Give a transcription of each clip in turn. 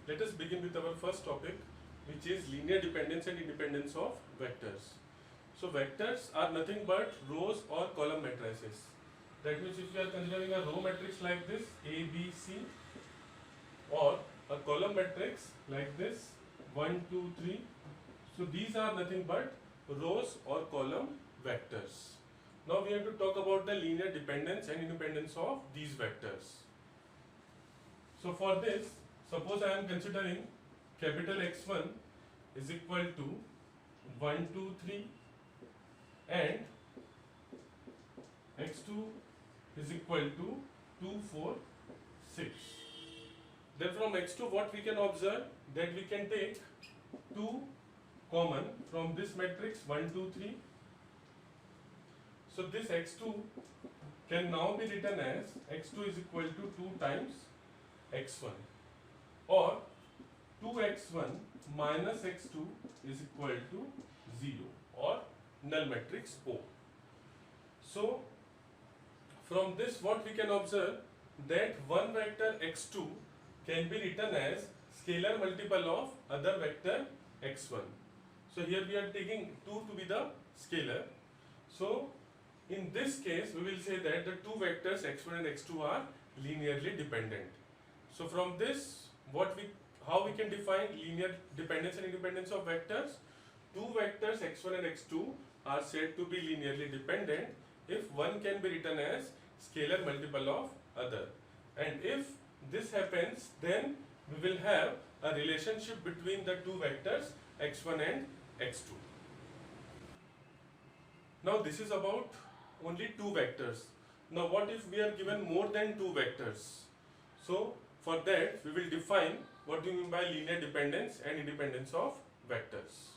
Let us begin with our first topic, which is linear dependence and independence of vectors. So vectors are nothing but rows or column matrices. That means if we are considering a row matrix like this, A, B, C, or a column matrix like this, 1, 2, 3. So these are nothing but rows or column vectors. Now we have to talk about the linear dependence and independence of these vectors. So for this, suppose I am considering capital X1 is equal to 1, 2, 3 and X2 is equal to 2, 4, 6. Then from X2 what we can observe, that we can take 2 common from this matrix 1, 2, 3. So this X2 can now be written as X2 is equal to 2 times X1, or 2X1 minus X2 is equal to 0, or null matrix O. So from this what we can observe, that one vector X2 can be written as scalar multiple of other vector X1. So here we are taking 2 to be the scalar. So in this case we will say that the two vectors X1 and X2 are linearly dependent. So from this, how we can define linear dependence and independence of vectors? Two vectors X1 and X2 are said to be linearly dependent if one can be written as scalar multiple of other. And if this happens, then we will have a relationship between the two vectors X1 and X2. Now this is about only two vectors. Now what if we are given more than two vectors? So for that we will define what do you mean by linear dependence and independence of vectors.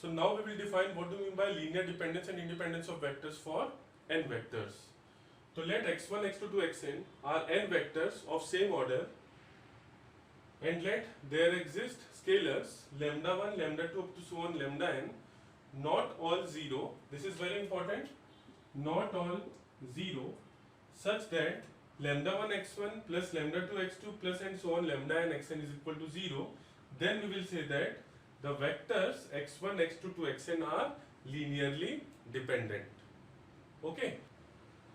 So now we will define what do you mean by linear dependence and independence of vectors for n vectors. So let x1, x2 to xn are n vectors of same order, and let there exist scalars lambda 1, lambda 2 up to so on lambda n, not all 0, this is very important, not all 0, such that lambda 1 x1 plus lambda 2 x2 plus and so on lambda n xn is equal to 0. Then we will say that the vectors x1, x2 to xn are linearly dependent. Okay.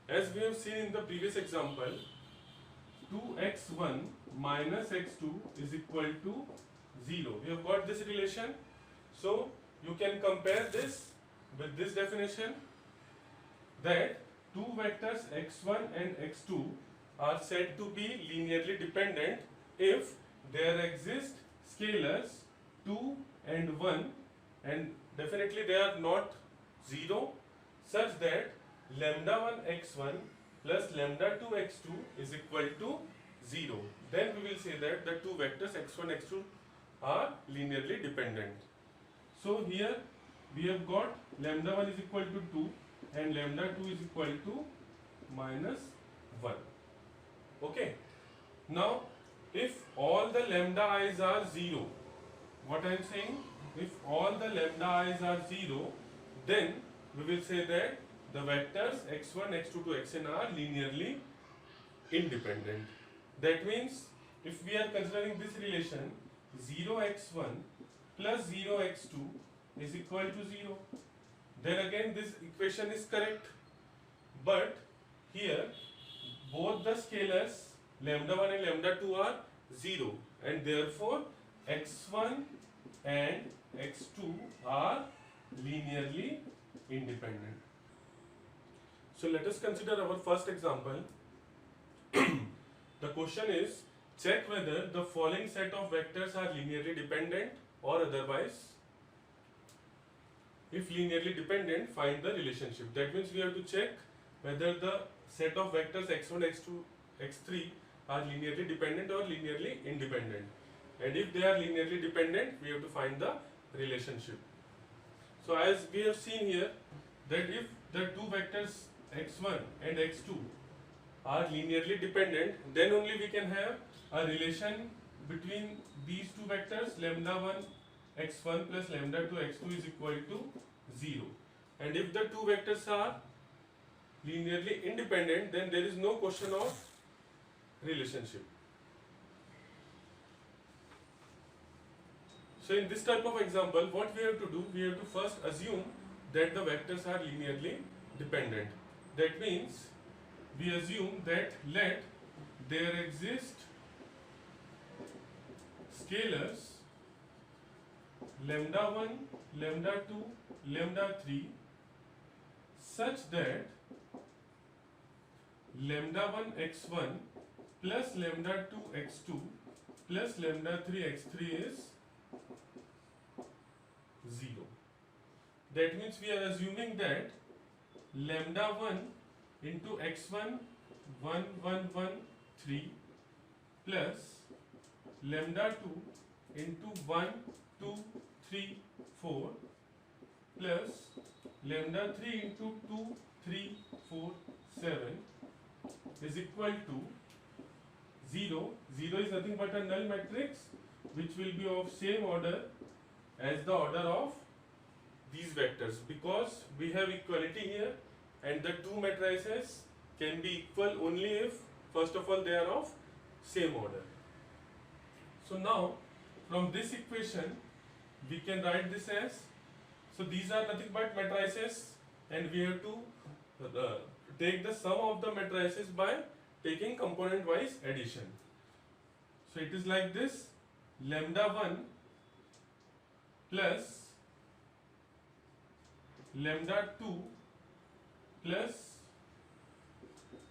As we have seen in the previous example, 2x1 minus x2 is equal to 0. We have got this relation. So you can compare this with this definition, that two vectors x1 and x2 are said to be linearly dependent if there exist scalars 2 and 1, and definitely they are not 0, such that lambda 1 x1 plus lambda 2 x2 is equal to 0. Then we will say that the two vectors x1 x2 are linearly dependent. So here we have got lambda 1 is equal to 2 and lambda 2 is equal to minus 1. Okay. Now if all the lambda i's are 0, what I am saying, if all the lambda i's are 0, then we will say that the vectors x1, x2 to xn are linearly independent. That means if we are considering this relation, 0x1 plus 0x2 is equal to 0, then again this equation is correct. But here both the scalars lambda 1 and lambda 2 are 0, and therefore x1 and x2 are linearly independent. So let us consider our first example. The question is, check whether the following set of vectors are linearly dependent or otherwise. If linearly dependent, find the relationship. That means we have to check whether the set of vectors x1, x2, x3 are linearly dependent or linearly independent. And if they are linearly dependent, we have to find the relationship. So as we have seen here, that if the two vectors x1 and x2 are linearly dependent, then only we can have a relation between these two vectors, lambda 1 x1 plus lambda 2 x2 is equal to 0. And if the two vectors are linearly independent, then there is no question of relationship. So in this type of example, what we have to do, we have to first assume that the vectors are linearly dependent. That means we assume that let there exist scalars lambda 1, lambda 2, lambda 3 such that lambda 1 x1 plus lambda 2 x2 plus lambda 3 x3 is 0. That means we are assuming that lambda 1 into x1 1 1 1 3 plus lambda 2 into 1 2 3 4 plus lambda 3 into 2 3 4 7 is equal to 0. 0 is nothing but a null matrix which will be of same order as the order of these vectors, because we have equality here and the two matrices can be equal only if first of all they are of same order. So now from this equation we can write this as, so these are nothing but matrices and we have to take the sum of the matrices by taking component wise addition. So it is like this: lambda 1 plus lambda 2 plus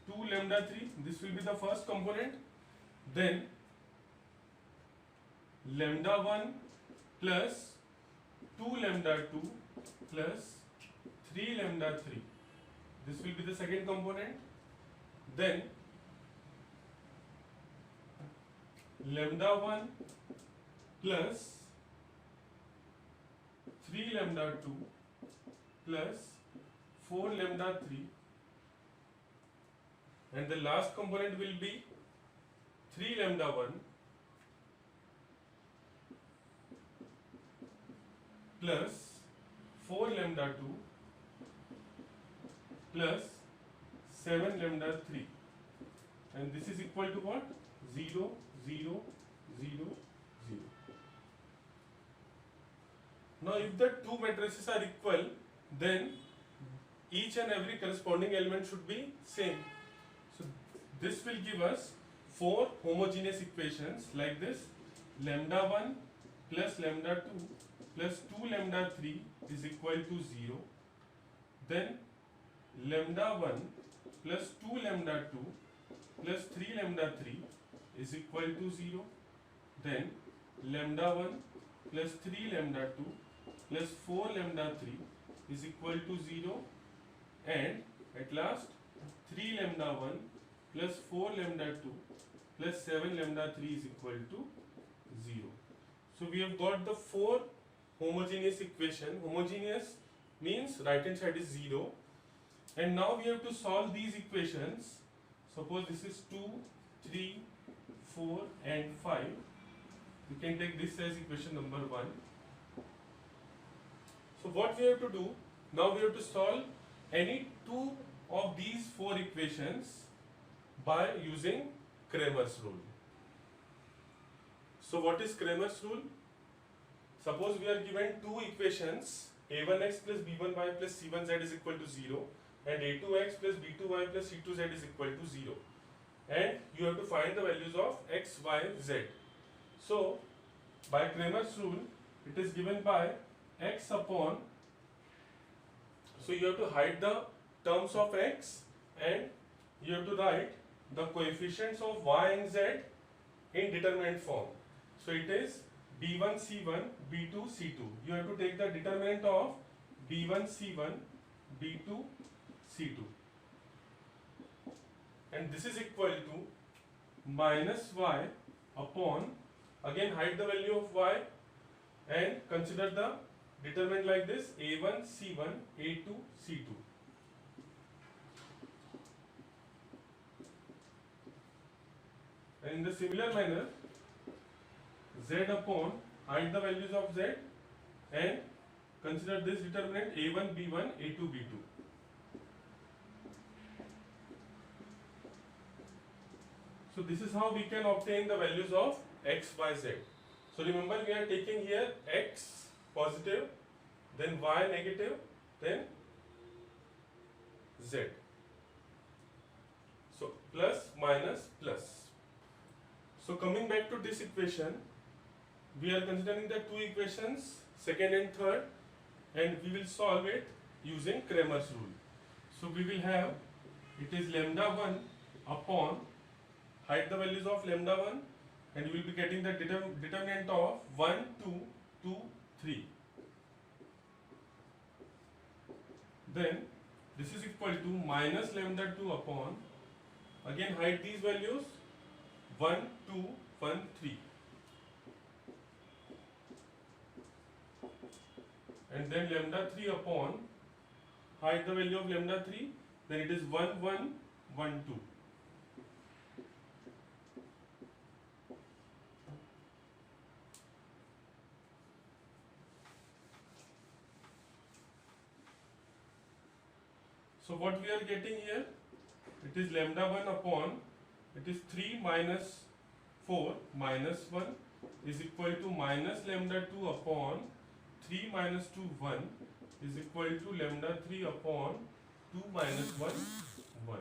2 lambda 3, this will be the first component. Then lambda 1 plus 2 lambda 2 plus 3 lambda 3, this will be the second component. Then lambda 1 plus 3 lambda 2 plus 4 lambda 3, and the last component will be 3 lambda 1 plus 4 lambda 2 plus 7 lambda 3, and this is equal to what? 0 0 0 0. Now if the two matrices are equal, then each and every corresponding element should be same. So this will give us 4 homogeneous equations like this: lambda 1 plus lambda 2 plus 2 lambda 3 is equal to 0. Then lambda 1 plus 2 lambda 2 plus 3 lambda 3 is equal to 0. Then lambda 1 plus 3 lambda 2 plus 4 lambda 3 is equal to 0, and at last 3 lambda 1 plus 4 lambda 2 plus 7 lambda 3 is equal to 0. So we have got the 4 homogeneous equation. Homogeneous means right hand side is 0, and now we have to solve these equations. Suppose this is 2, 3, 4 and 5. We can take this as equation number 1. So what we have to do, now we have to solve any two of these 4 equations by using Cramer's rule. So what is Cramer's rule? Suppose we are given two equations, a1x plus b1y plus c1z is equal to 0 and a2x plus b2y plus c2z is equal to 0, and you have to find the values of x, y, z. So by Cramer's rule, it is given by x upon, so you have to hide the terms of x and you have to write the coefficients of y and z in determinant form. So it is b1 c1 b2 c2. You have to take the determinant of b1 c1 b2 c2, and this is equal to minus y upon, again hide the value of y and consider the determinant like this: a1 c1 a2 c2. And in the similar manner, z upon, hide the values of z and consider this determinant a1 b1 a2 b2. So this is how we can obtain the values of x, y, z. So remember, we are taking here x positive, then y negative, then z. So plus minus plus. So coming back to this equation, we are considering the two equations, second and third, and we will solve it using Cramer's rule. So we will have, it is lambda 1 upon, hide the values of lambda 1, and you will be getting the determinant of 1, 2, 2, 3. Then this is equal to minus lambda 2 upon, again hide these values, 1, 2, 1, 3. And then lambda 3 upon, hide the value of lambda 3, then it is 1, 1, 1, 2. So what we are getting here, it is lambda 1 upon, it is 3 minus 4 minus 1 is equal to minus lambda 2 upon 3 minus 2 1 is equal to lambda 3 upon 2 minus 1 1.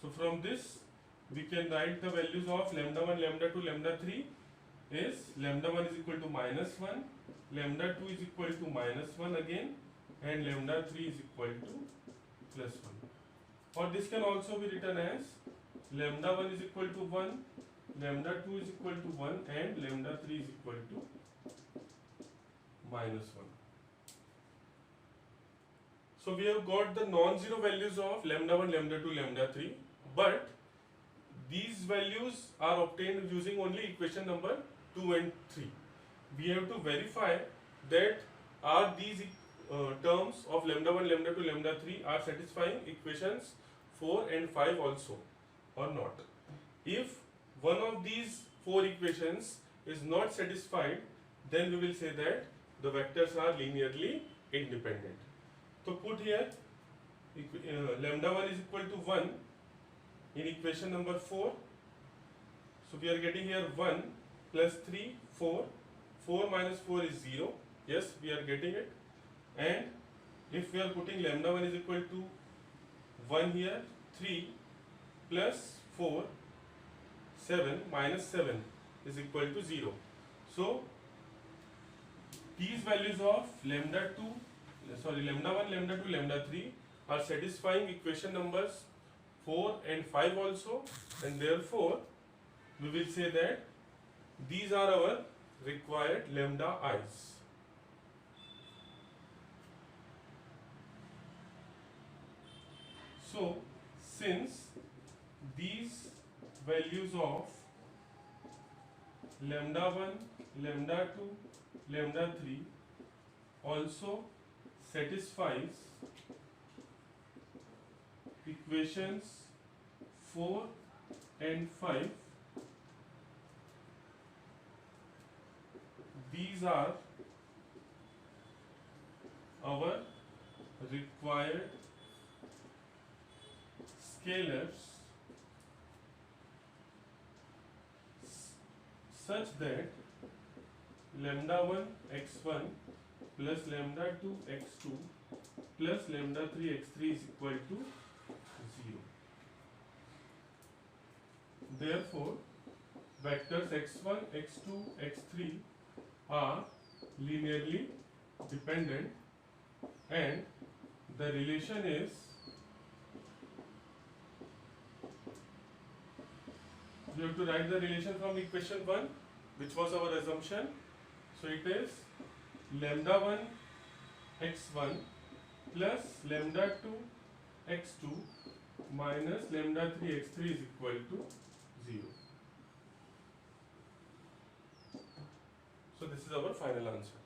So from this we can write the values of lambda 1, lambda 2, lambda 3 is lambda 1 is equal to minus 1, lambda 2 is equal to minus 1 again, and lambda 3 is equal to plus 1. Or this can also be written as lambda 1 is equal to 1, lambda 2 is equal to 1, and lambda 3 is equal to minus 1. So we have got the non-zero values of lambda 1, lambda 2, lambda 3, but these values are obtained using only equation number 2 and 3. We have to verify that are these terms of lambda 1, lambda 2, lambda 3 are satisfying equations 4 and 5 also or not. If one of these four equations is not satisfied, then we will say that the vectors are linearly independent. So put here lambda 1 is equal to 1 in equation number 4. So we are getting here 1 plus 3, 4. 4 minus 4 is 0. Yes, we are getting it. And if we are putting lambda 1 is equal to 1 here, 3 plus 4, 7 minus 7 is equal to 0. So these values of lambda 1, lambda 2, lambda 3 are satisfying equation numbers 4 and 5 also, and therefore we will say that these are our required lambda i's. So since these values of lambda 1, lambda 2, lambda 3 also satisfies equations 4 and 5, these are our required scalars such that lambda 1 x1 plus lambda 2 x2 plus lambda 3 x3 is equal to 0. Therefore, vectors x1, x2, x3 are linearly dependent, and the relation is we have to write the relation from equation 1, which was our assumption. So it is lambda 1 x1 plus lambda 2 x2 minus lambda 3 x3 is equal to 0. So this is our final answer.